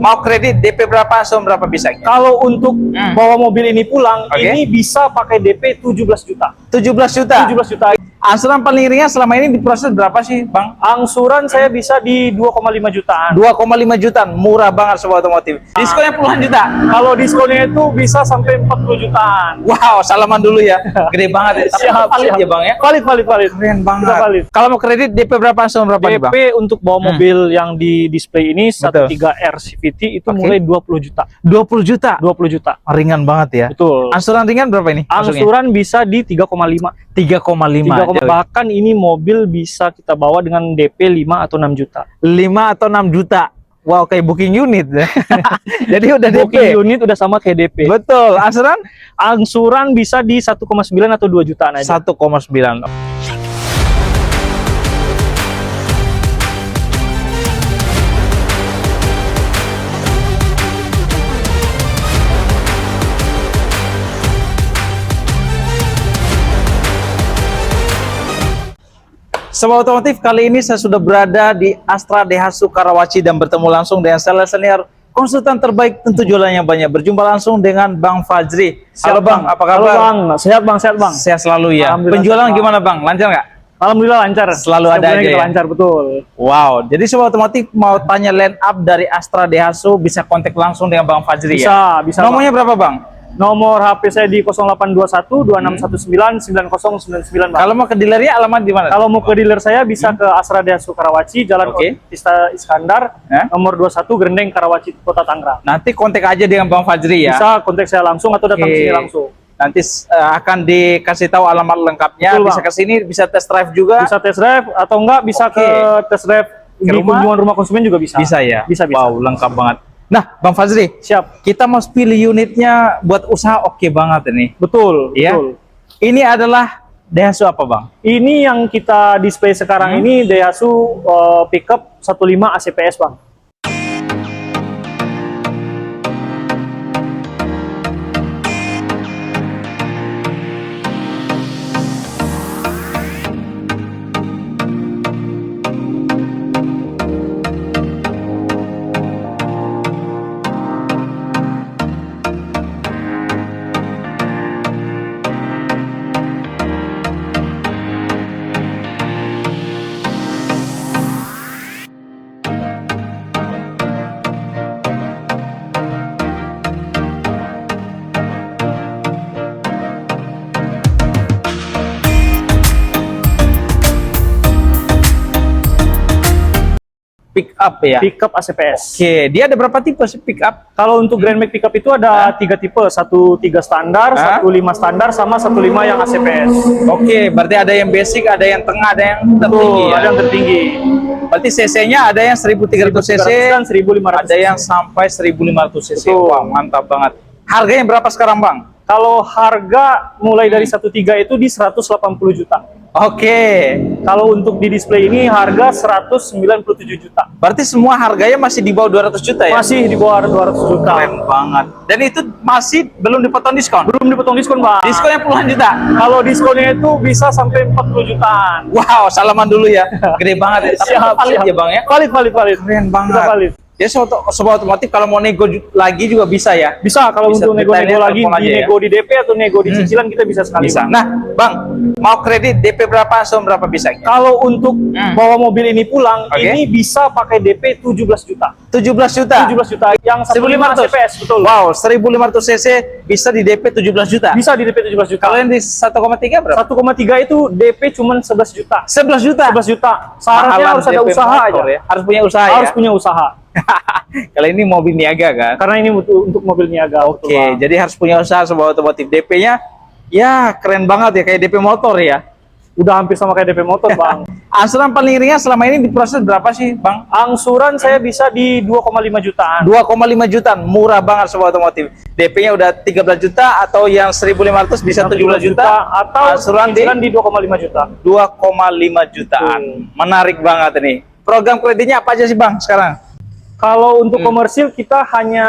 Mau kredit DP berapa, langsung berapa bisa? Kalau untuk bawa mobil ini pulang, ini bisa pakai DP 17 juta. 17 juta? 17 juta. Angsuran paling ringan selama ini diproses berapa sih, Bang? Angsuran saya bisa di 2,5 jutaan. 2,5 jutaan, murah banget Sobat Otomotif. Diskonnya puluhan juta. Kalau diskonnya itu bisa sampai 40 jutaan. Wow, salaman dulu ya. Gede banget ya. Tapi Siap, valid siap. ya, Bang ya? Valid. Keren banget. Kita valid. Kalau mau kredit DP berapa, langsung berapa nih, Bang? DP untuk bawa mobil yang di display ini 13R CVT itu mulai 20 juta. 20 juta? 20 juta. Ringan banget ya. Betul. Angsuran ringan berapa ini? Angsuran bisa di 3,5. 3,5. Bahkan ini mobil bisa kita bawa dengan DP 5 atau 6 juta. 5 atau 6 juta. Wow, kayak booking unit. Jadi udah DP. Booking unit udah sama kayak DP. Betul. Angsuran? Angsuran bisa di 1,9 atau 2 jutaan aja. 1,9. Sobat Otomotif, kali ini saya sudah berada di Astra Daihatsu Karawaci dan bertemu langsung dengan sales senior konsultan terbaik, tentu jualannya banyak. Berjumpa langsung dengan Bang Fajri. Halo Bang, apa kabar? Halo Bang, sehat Bang, sehat Bang. Sehat selalu ya. Penjualan gimana Bang? Lancar nggak? Alhamdulillah lancar. Selalu ada aja ya? Lancar, betul. Wow, jadi Sobat Otomotif mau tanya line up dari Astra Daihatsu, bisa kontak langsung dengan Bang Fajri ya? Bisa. Nomornya berapa Bang? Nomor HP saya di 0821 2619 9099 Bang. Kalau mau ke dealernya alamat di mana? Kalau mau ke dealer saya bisa ke Astra Daihatsu Karawaci, Jalan Tista Iskandar, nomor 21 Grendeng Karawaci, Kota Tangerang. Nanti kontak aja dengan Bang Fajri ya. Bisa kontak saya langsung atau datang sini langsung. Nanti akan dikasih tahu alamat lengkapnya. Betul, bisa ke sini, bisa test drive juga. Bisa test drive atau enggak bisa ke test drive di kunjungan rumah konsumen juga bisa. Bisa ya. Bisa. Wow, lengkap banget. Nah, Bang Fajri, siap. Kita mau pilih unitnya buat usaha oke banget ini. Betul, ya. betul. Ini adalah Daihatsu apa, Bang? Ini yang kita display sekarang ini Daihatsu pickup 15 ACPS, Bang. Pick up ya? Pickup ACPS. Oke, dia ada berapa tipe sih pick up? Kalau untuk Grand Max pickup itu ada 3 tipe, 3 standar, 5 standar, sama 5 yang ACPS. Oke, berarti ada yang basic, ada yang tengah, ada yang tertinggi ya? Ada yang tertinggi. Berarti cc-nya ada yang 1300 cc, dan 1500 ada yang sampai 1500 cc. Wah, mantap banget. Harganya berapa sekarang, Bang? Kalau harga mulai dari 13 itu di 180 juta. Oke. Kalau untuk di display ini harga 197 juta. Berarti semua harganya masih di bawah 200 juta ya? Masih di bawah 200 juta. Keren banget. Dan itu masih belum dipotong diskon? Belum dipotong diskon, Bang. Diskonnya puluhan juta? Kalau diskonnya itu bisa sampai 40 jutaan. Wow, salaman dulu ya. Gede banget ya. Tapi Siap, valid siap. ya, Bang ya? Valid. Keren banget. Kita valid. Ya, Sobat Otomotif kalau mau nego lagi juga bisa ya? Bisa, kalau Bisa untuk nego-nego lagi, nego di DP atau nego di cicilan kita bisa sekali. Bisa. Nah, Bang, mau kredit DP berapa, langsung berapa bisa? Kalau untuk bawa mobil ini pulang, ini bisa pakai DP 17 juta. 17 juta? 17 juta. Yang 1500 CPS, betul. Wow, 1500 cc bisa di DP 17 juta? Bisa di DP 17 juta. Kalau yang di 1,3 berapa? 1,3 itu DP cuma 11 juta. 11 juta? 11 juta. Syaratnya harus ada usaha aja. Ya? Harus punya usaha ya? Harus punya usaha. Kalau ini mobil niaga kan? Karena ini untuk mobil niaga. Oke, jadi harus punya usaha Sobat Otomotif. DP-nya ya keren banget ya, kayak DP motor ya. Udah hampir sama kayak DP motor, Bang. Angsuran paling ringan selama ini diproses berapa sih, Bang? Angsuran saya bisa di 2,5 jutaan. 2,5 jutaan, murah banget Sobat Otomotif. DP-nya udah 13 juta atau yang 1500 bisa 17 juta atau angsuran di 2,5 juta. 2,5 jutaan. Menarik banget ini. Program kreditnya apa aja sih, Bang, sekarang? Kalau untuk komersil kita hanya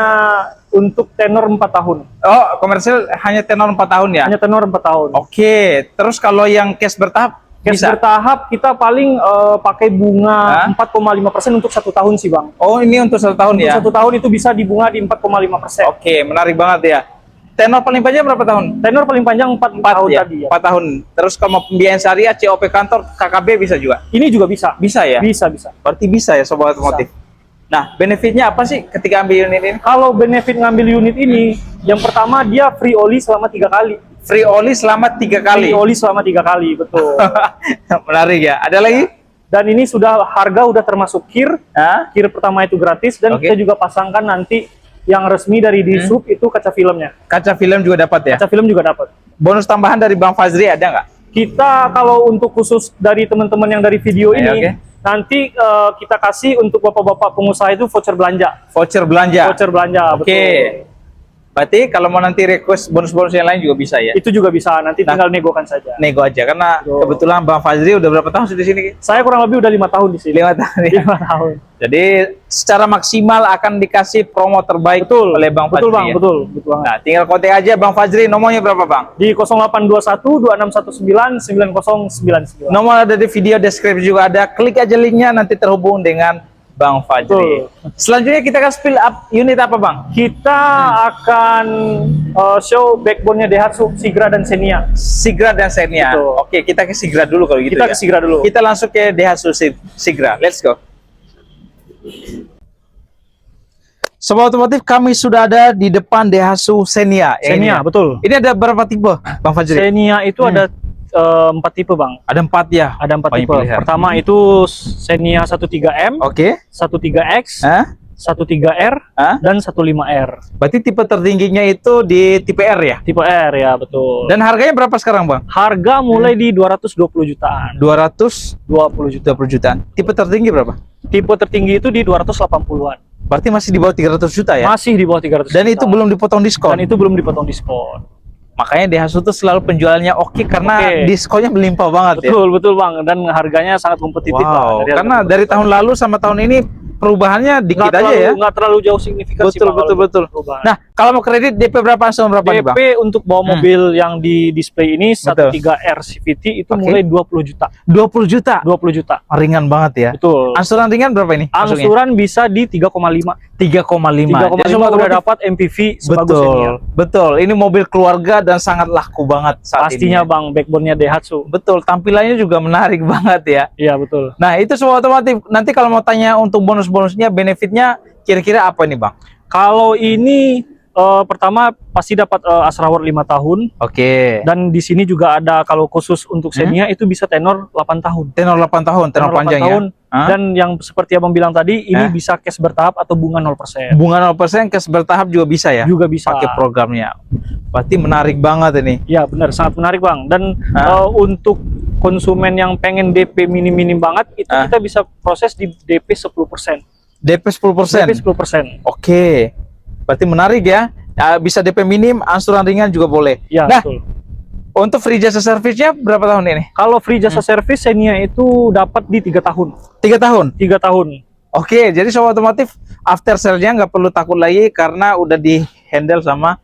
untuk tenor 4 tahun. Oh, komersil hanya tenor 4 tahun ya? Hanya tenor 4 tahun. Oke, terus kalau yang cash bertahap Cash Bisa. bertahap kita paling pakai bunga 4,5% untuk 1 tahun sih bang. Oh, ini untuk 1 tahun Untuk ya? 1 tahun itu bisa di bunga di 4,5%. Oke, menarik banget ya. Tenor paling panjang berapa tahun? Tenor paling panjang 4 tahun ya? tadi ya. 4 tahun. Terus kalau mau pembiayaan syariah, COP kantor, KKB bisa juga? Ini juga bisa. Bisa ya? Bisa. Berarti bisa ya sobat otomotif. Nah, benefitnya apa sih ketika ambil unit ini? Kalau benefit ngambil unit ini, yang pertama dia free oli selama 3 kali. Free oli selama 3 kali. Free oli selama 3 kali, betul. Menarik ya. Ada lagi? Dan ini harga udah termasuk kir. Kir pertama itu gratis dan kita juga pasangkan nanti yang resmi dari Dishub itu kaca filmnya. Kaca film juga dapat ya? Kaca film juga dapat. Bonus tambahan dari Bang Fazri ada nggak? Kita kalau untuk khusus dari teman-teman yang dari video ini, nanti kita kasih untuk bapak-bapak pengusaha itu voucher belanja. Voucher belanja. Voucher belanja, Oke. betul. Berarti kalau mau nanti request bonus-bonus yang lain juga bisa ya? Itu juga bisa, nanti tinggal negokan saja. Nego aja, karena kebetulan Bang Fazri udah berapa tahun di sini? Saya kurang lebih udah 5 tahun di sini. 5 tahun ya? 5 tahun. Jadi secara maksimal akan dikasih promo terbaik oleh Bang Fazri. Betul bang, ya? betul banget. Nah, tinggal kontak aja Bang Fazri, nomornya berapa Bang? Di 0821 2619 9099. Nomor ada di video deskripsi juga ada, klik aja linknya, nanti terhubung dengan Bang Fazri. Selanjutnya kita akan spill up unit apa Bang? Kita akan show backbone-nya Daihatsu, Sigra dan Xenia. Sigra dan Xenia. Betul. Oke, kita ke Sigra dulu kalau gitu. Kita ke Sigra dulu. Kita langsung ke Daihatsu Sigra. Let's go. Sobat otomotif, kami sudah ada di depan Daihatsu Xenia. Xenia, betul. Ini ada berapa tipe Bang Fazri? Xenia itu ada 4 tipe bang. Ada 4 ya? Ada 4 Banyak tipe. pilihan. Pertama itu Xenia 13M, Oke. 13X, Hah? 13R, dan 15R. Berarti tipe tertingginya itu di tipe R ya? Tipe R ya, betul. Dan harganya berapa sekarang Bang? Harga mulai di 220 jutaan. 220 jutaan. Tipe tertinggi berapa? Tipe tertinggi itu di 280-an. Berarti masih di bawah 300 juta ya? Masih di bawah 300 Dan juta. itu belum dipotong diskon? Dan itu belum dipotong diskon. Makanya Daihatsu tuh selalu penjualannya oke karena diskonnya melimpah banget ya? Betul bang, dan harganya sangat kompetitif lah. Karena dari tahun lalu sama tahun ini perubahannya dikit aja ya? Nggak terlalu jauh signifikan sih bang. Betul. Nah, kalau mau kredit DP berapa langsung berapa nih Bang? DP untuk bawa mobil yang di display ini 13R CVT itu mulai 20 juta. 20 juta? 20 juta. Ringan banget ya? Betul. Angsuran ringan berapa ini? Angsuran bisa di 3,5. 3,5. Jadi semua udah dapat MPV sebagus Xenia. Betul. Ini mobil keluarga dan sangat laku banget saat Pastinya ini. bang, backbone-nya Daihatsu. Betul, tampilannya juga menarik banget ya. Iya betul. Nah, itu semua otomotif. Nanti kalau mau tanya untuk bonus-bonusnya, benefitnya kira-kira apa nih Bang? Kalau ini pertama pasti dapat Asrawar 5 tahun. Oke. Dan di sini juga ada kalau khusus untuk Xenia itu bisa tenor 8 tahun. Tenor 8 tahun, tenor panjang 8 tahun. ya. Dan yang seperti Abang bilang tadi, ini bisa cash bertahap atau bunga 0%. Bunga 0% cash bertahap juga bisa ya? Juga bisa. Pakai programnya. Berarti menarik banget ini. Ya benar, sangat menarik Bang. Dan untuk konsumen yang pengen DP minim-minim banget, itu kita bisa proses di DP 10%. DP 10%? DP 10%. Oke. Berarti menarik ya. Bisa DP minim, angsuran ringan juga boleh. Ya, nah, betul. Untuk free jasa servisnya berapa tahun ini? Kalau free jasa servis Xenia itu dapat di 3 tahun. 3 tahun? 3 tahun. Oke, jadi sobat otomotif after sale-nya nggak perlu takut lagi karena udah di handle sama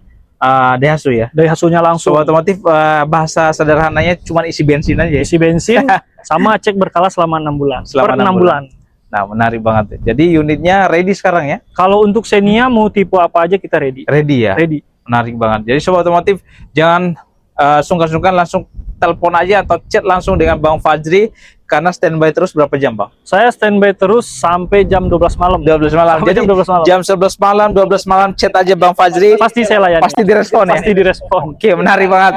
Daihatsu ya. Daihatsu-nya langsung. Sobat otomotif bahasa sederhananya cuma isi bensin aja ya. Isi bensin sama cek berkala selama 6 bulan. Selama per 6 bulan. Nah, menarik banget. Jadi unitnya ready sekarang ya? Kalau untuk Xenia mau tipe apa aja kita ready. Ready ya? Ready. Menarik banget. Jadi sobat otomotif jangan sungkan-sungkan, langsung telepon aja atau chat langsung dengan Bang Fazri karena standby terus berapa jam Bang? Saya standby terus sampai jam 12 malam. 12 malam. Sampai Jadi jam 12 malam. jam 11 malam, 12 malam chat aja Bang Fazri. Pasti saya layani. Pasti direspon ya? Pasti direspon. Oke, menarik banget.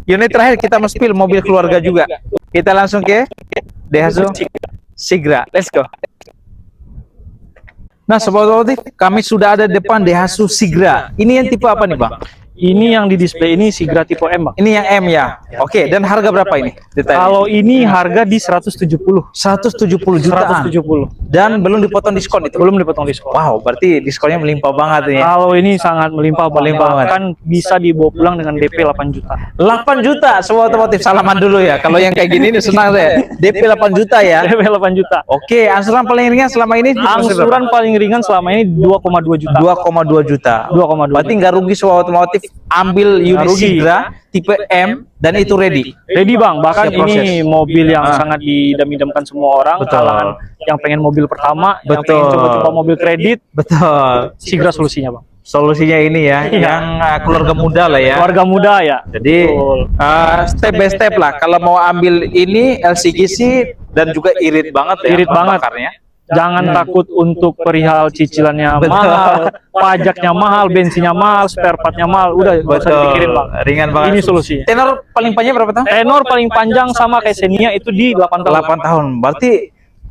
Unit terakhir kita spill mobil keluarga juga. Kita langsung ke Daihatsu Sigra. Let's go. Nah, sobat otomotif, kami sudah ada depan Daihatsu Sigra. Ini yang tipe apa nih Bang? Ini yang di display ini Sigra tipe M, Bang. Ini yang M ya. Oke, dan harga berapa ini? Kalau ini harga di 170. 170 jutaan. 170. Dan belum dipotong diskon itu. Belum dipotong diskon. Wow, berarti diskonnya melimpah banget nih. Kalau ini sangat melimpah, Bang. Melimpah banget. Bahkan bisa dibawa pulang dengan DP 8 juta. 8 juta, semua otomotif salaman dulu ya. Kalau yang kayak gini nih senang deh. DP 8 juta ya. DP 8 juta. Oke, angsuran paling ringan selama ini? Angsuran paling ringan selama ini 2,2 juta. 2,2 juta. 2,2. Berarti nggak rugi semua otomotif ambil unit rugi. Sigra tipe M dan itu ready. Ready Bang, bahkan Siap ini proses. mobil yang sangat didam-idamkan semua orang. Betul. Kalangan yang pengen mobil pertama, yang Betul. pengen coba-coba mobil kredit, Betul. Sigra solusinya Bang. Solusinya ini ya, Iya. yang keluarga muda lah ya. Keluarga muda ya. Jadi Betul. step by step lah. Kalau mau ambil ini LCGC dan juga irit banget ya. Irit bahan banget. bakarnya. Jangan takut untuk perihal cicilannya Betul. mahal, pajaknya mahal, bensinnya mahal, spare partnya mahal. Udah nggak usah dipikirin Bang. Ringan banget. Ini solusinya. Tenor paling panjang berapa tahun? Tenor paling panjang sama kayak Xenia itu di 8 tahun. 8 tahun. Berarti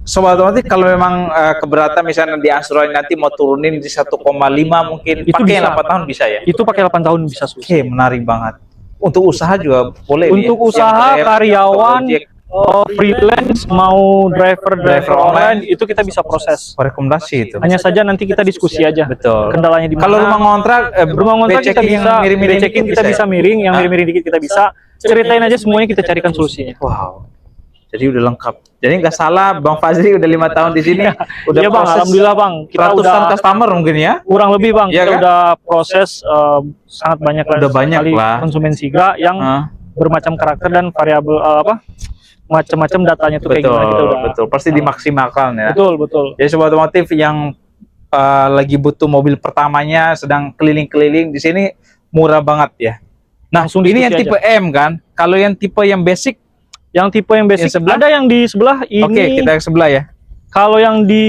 sobat otomotif kalau memang keberatan misalnya di asuransi nanti mau turunin di 1,5 mungkin Itu pakai bisa. 8 tahun bisa ya. Itu pakai 8 tahun bisa Oke, solusi. menarik banget. Untuk usaha juga boleh nih Untuk ya? usaha, Yang Grab, karyawan, Gojek. freelance, mau driver online, itu kita bisa proses. Rekomendasi itu. Hanya saja nanti kita diskusi aja. Betul. Kendalanya di mana. Kalau rumah ngontrak, rumah ngontrak kita B-checking bisa, yang miring-miring B-checking dikit kita ya? bisa miring, yang miring-miring dikit kita bisa. Ceritain aja semuanya, kita carikan solusinya. Wow. Jadi udah lengkap. Jadi nggak salah, Bang Fazri udah 5 tahun di sini. Udah Iya Bang, proses alhamdulillah Bang. Kita ratusan udah customer mungkin ya. kurang lebih Bang, Iya kita kan? udah proses sangat banyak lah. Udah banyak sekali lah. konsumen Sigra yang Hah? bermacam karakter dan variabel macam-macam datanya tuh kayak Betul, gimana kita udah. betul. Pasti dimaksimalkan ya. Betul, betul. Jadi sobat otomotif yang lagi butuh mobil pertamanya, sedang keliling-keliling di sini murah banget ya. Nah, Langsung ini yang diskusi tipe M kan. Kalau yang tipe yang basic, Yang tipe yang basic Yang sebelah? ada yang di sebelah ini. oke kita yang sebelah ya. Kalau yang di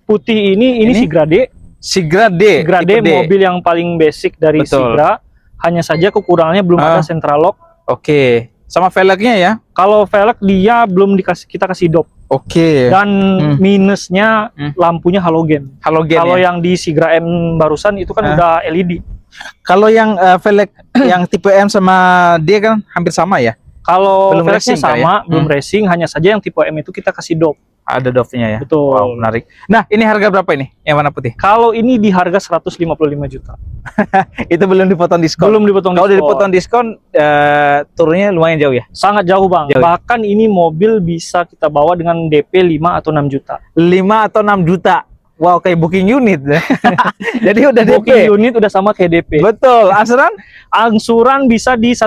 putih ini Ini? Sigra D. Sigra D. Sigra D tipe D. mobil yang paling basic dari Betul. Sigra. Hanya saja kekurangannya belum ada central lock. Oke. Sama velgnya ya. Kalau velg dia belum kita kasih dop. Oke. Dan minusnya lampunya halogen. Halogen Kalau ya. yang di Sigra M barusan itu kan udah LED. Kalau yang velg yang tipe M sama D kan hampir sama ya. Kalau Belum velgnya racing kali sama, ya? belum racing, hanya saja yang tipe M itu kita kasih dop. Ada dopnya ya. Betul. Wow, menarik. Nah, ini harga berapa ini? Yang warna putih? Kalau ini di harga 155 juta. Itu belum dipotong diskon. Belum dipotong Kalau udah diskon. dipotong diskon, turunnya lumayan jauh ya. Sangat jauh Bang. Jauh. Bahkan ini mobil bisa kita bawa dengan DP 5 atau 6 juta. 5 atau 6 juta. Wow, kayak booking unit. Jadi udah DP. Booking unit udah sama kayak DP. Betul. Asuran Angsuran bisa di 1,9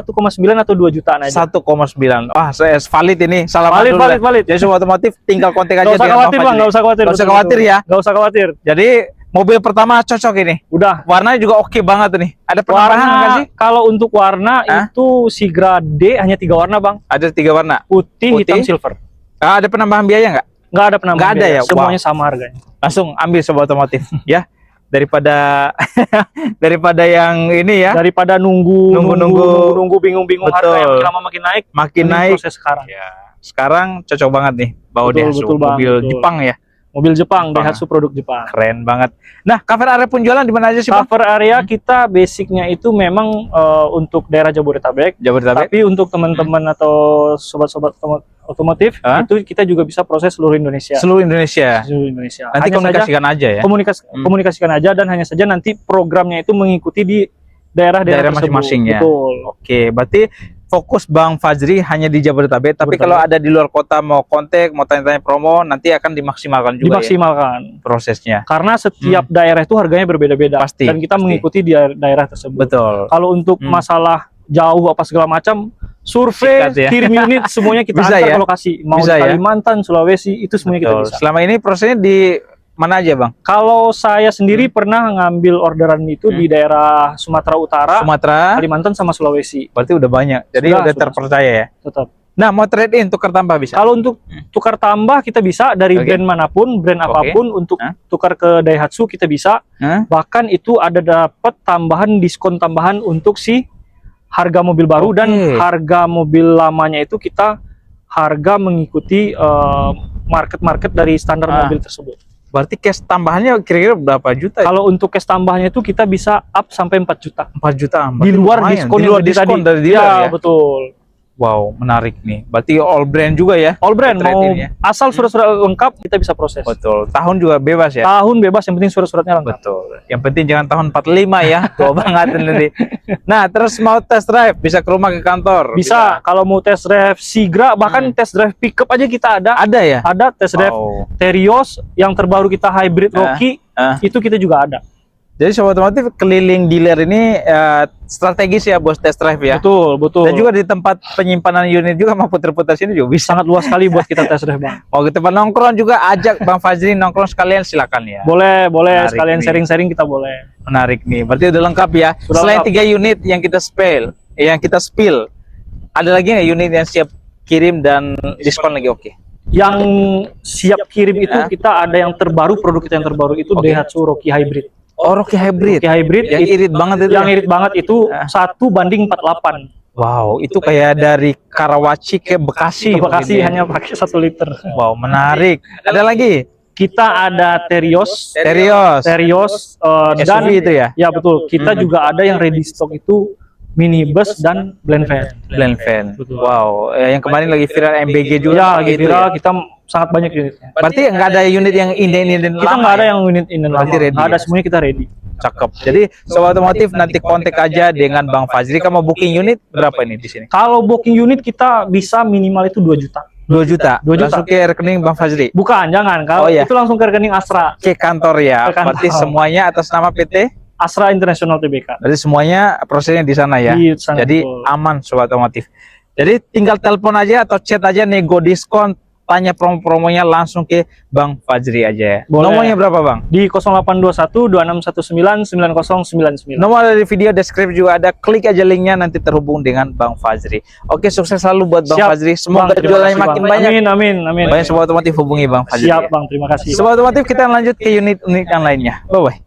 atau 2 jutaan aja. 1,9. Wah, saya valid ini. Salaman Valid, dulu valid, dah. valid. Jadi semua otomotif tinggal kontak aja. Gak usah dengan khawatir Bang Bang, Fajri. gak usah khawatir. Nggak usah betul, khawatir betul. ya. Gak usah khawatir. Jadi mobil pertama cocok ini. Udah. Warnanya juga oke banget nih. Ada penambahan nggak Warna, sih? kalau untuk warna Hah? itu Sigra D hanya 3 warna Bang. Ada 3 warna. Putih, Putih. hitam, silver. Ada penambahan biaya nggak? Nggak ada penambahan. Nggak ada biaya. ya? Semuanya Wow. sama harganya. Langsung ambil sobat otomotif ya. Daripada daripada yang ini ya. Daripada nunggu bingung-bingung Betul. harga yang makin lama makin naik. Makin mending naik. proses sekarang. Ya, sekarang cocok banget nih bawa Betul, Daihatsu, betul, Bang, mobil betul. Jepang ya. Mobil Jepang, Jepang. Daihatsu produk Jepang. Keren banget. Nah, cover area penjualan di mana aja sih, Bang? Cover area kita basicnya itu memang untuk daerah Jabodetabek. Jabodetabek. Tapi untuk teman-teman atau sobat-sobat otomotif Hah? itu kita juga bisa proses seluruh Indonesia. Seluruh Indonesia. Seluruh Indonesia. Nanti Hanya komunikasikan aja ya. saja, komunikasikan aja dan hanya saja nanti programnya itu mengikuti di daerah-daerah tersebut. masing-masing ya. Betul. Oke, berarti fokus Bang Fajri hanya di Jabodetabek. Tapi Jabodetabek. kalau ada di luar kota mau kontak, mau tanya-tanya promo, nanti akan dimaksimalkan juga Dimaksimalkan. ya prosesnya. Karena setiap daerah itu harganya berbeda-beda. Pasti, Dan kita pasti. mengikuti di daerah tersebut. Betul. Kalau untuk masalah jauh apa segala macam, survei, Sikat ya. kirim unit, semuanya kita Bisa antar ya? ke lokasi. Mau Bisa di ya? Kalimantan, Sulawesi, itu semuanya kita Betul. bisa. Selama ini prosesnya di mana aja, Bang? Kalau saya sendiri pernah ngambil orderan itu di daerah Sumatera Utara, Sumatera. Kalimantan sama Sulawesi. Berarti udah banyak. Jadi Sudah, udah sudah. terpercaya ya. Tetap. Nah, mau trade in tukar tambah bisa? Kalau untuk tukar tambah kita bisa dari Oke. brand manapun, brand Oke. apapun untuk Hah? tukar ke Daihatsu kita bisa. Hah? Bahkan itu ada dapat tambahan diskon tambahan untuk si harga mobil baru Oke. dan harga mobil lamanya itu kita harga mengikuti market dari standar mobil tersebut. Berarti cash tambahannya kira-kira berapa juta? Ya? Kalau untuk cash tambahannya itu kita bisa up sampai 4 juta. 4 juta. Di luar lumayan. diskon Di yang luar tadi. diskon dari dealer Ya, ya. betul. Wow, menarik nih. Berarti all brand juga ya? All brand mau Trade-in ya? asal surat-surat lengkap kita bisa proses. Betul. Tahun juga bebas ya? Tahun bebas yang penting surat-suratnya lengkap. Betul. Yang penting jangan tahun 45 ya. Tua banget nanti. Nah, terus mau test drive bisa ke rumah ke kantor. Bisa kalau mau test drive Sigra bahkan test drive pickup aja kita ada. Ada ya? Ada test drive Wow. Terios yang terbaru kita hybrid Rocky Ah. itu kita juga ada. Jadi sobat otomotif keliling dealer ini strategis ya bos test drive ya. Betul, betul. Dan juga di tempat penyimpanan unit juga mau putar-putar sini juga bisa. Sangat luas sekali buat kita test drive, Bang. Mau ke tempat nongkrong juga ajak Bang Fajri nongkrong sekalian silakan ya. Boleh, boleh Menarik sekalian nih. sharing-sharing kita boleh. Menarik nih. Berarti udah lengkap ya. Sudah Selain lengkap. 3 unit yang kita spill, ada lagi nggak unit yang siap kirim dan diskon lagi oke? Yang siap kirim itu Ya. kita ada yang terbaru, produk kita yang terbaru itu Oke. Daihatsu Rocky Hybrid. Oh, Rocky Hybrid. Rocky Hybrid Yang irit banget itu. yang ya? irit banget itu 1:48. Wow, itu kayak dari Karawaci ke Bekasi. Ke Bekasi mungkin ya. hanya pakai 1 liter. Wow, menarik. Ada lagi? Kita ada Terios, Terios. dan SUV itu ya? Ya betul. Kita juga ada yang ready stock itu minibus dan blend van. Blend van. Betul. Wow, yang kemarin lagi viral MBG juga. Ya, pakai itu viral kita sangat banyak unitnya. Berarti nggak ada unit yang inden Kita nggak ada yang unit ini lama. Berarti ready Nggak ada, ya? semuanya kita ready. Cakep. Jadi sobat otomotif nanti kontak aja dengan Bang Fajri. Kamu booking unit berapa ini di sini? Kalau booking unit kita bisa minimal itu 2 juta. 2 juta. 2 juta. Langsung ke rekening Bang Fajri. Bukan, jangan. Kalau Oh, iya. itu langsung ke rekening Astra. Ke kantor ya. Ke kantor. Berarti semuanya atas nama PT. Astra International Tbk. Berarti semuanya prosesnya di sana ya. Di sana, Jadi betul. aman sobat otomotif. Jadi tinggal telepon aja atau chat aja nego diskon, tanya promo-promonya langsung ke Bang Fajri aja ya. Boleh. Nomornya berapa Bang? Di 0821 2619 9099. Nomor dari video deskripsi juga ada, klik aja linknya nanti terhubung dengan Bang Fajri. Oke, sukses selalu buat Bang Siap, Fajri. Semoga Bang, terima jualannya kasih, makin Bang. banyak. Amin, amin, amin. Banyak sobat otomotif hubungi Bang Fajri. Siap, ya. Bang. Terima kasih. Sobat otomotif kita lanjut ke unit-unit yang lainnya. Bye bye.